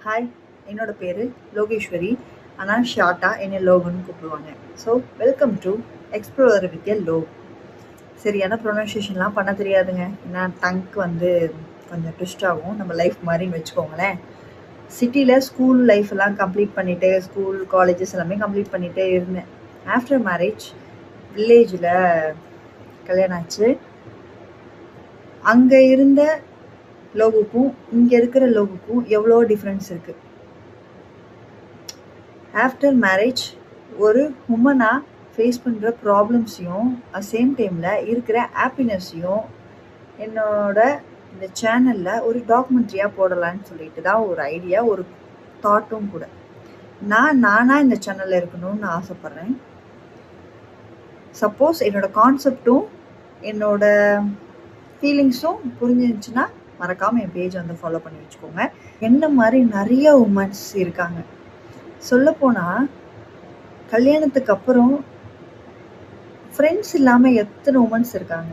Hi, என்னோட பேர் லோகேஸ்வரி. ஆனால் ஷார்ட்டாக என்னை லோகன்னு கூப்பிடுவாங்க. So welcome to explore with a low. சரியான ப்ரொனன்சியேஷன்லாம் பண்ண தெரியாதுங்க. ஏன்னா டங்க் கொஞ்சம் ட்விஸ்ட் ஆகும். நம்ம லைஃப் மாதிரின்னு வச்சுக்கோங்களேன். சிட்டியில் ஸ்கூல் லைஃப் எல்லாம் கம்ப்ளீட் பண்ணிவிட்டு, ஸ்கூல் காலேஜஸ் எல்லாமே கம்ப்ளீட் பண்ணிகிட்டே இருந்தேன். ஆஃப்டர் மேரேஜ் வில்லேஜில் கல்யாணம் ஆச்சு. அங்கே இருந்த லோகுக்கும் இங்கே இருக்கிற லோகுக்கும் எவ்வளோ டிஃப்ரென்ஸ் இருக்குது. ஆஃப்டர் மேரேஜ் ஒரு உமனாக ஃபேஸ் பண்ணுற ப்ராப்ளம்ஸையும் சேம் டைமில் இருக்கிற ஹாப்பினஸையும் என்னோட இந்த சேனலில் ஒரு டாக்குமெண்ட்ரியாக போடலான்னு சொல்லிட்டு தான் ஒரு ஐடியா, ஒரு தாட்டும் கூட. நானாக இந்த சேனலில் இருக்கணும்னு ஆசைப்பட்றேன். சப்போஸ் என்னோட கான்செப்டும் என்னோட ஃபீலிங்ஸும் புரிஞ்சிருந்துச்சுன்னா மறக்காமல் என் பேஜ் ஃபாலோ பண்ணி வச்சுக்கோங்க. என்ன மாதிரி நிறைய உமன்ஸ் இருக்காங்க. சொல்லப்போனால் கல்யாணத்துக்கு அப்புறம் ஃப்ரெண்ட்ஸ் இல்லாமல் எத்தனை உமன்ஸ் இருக்காங்க.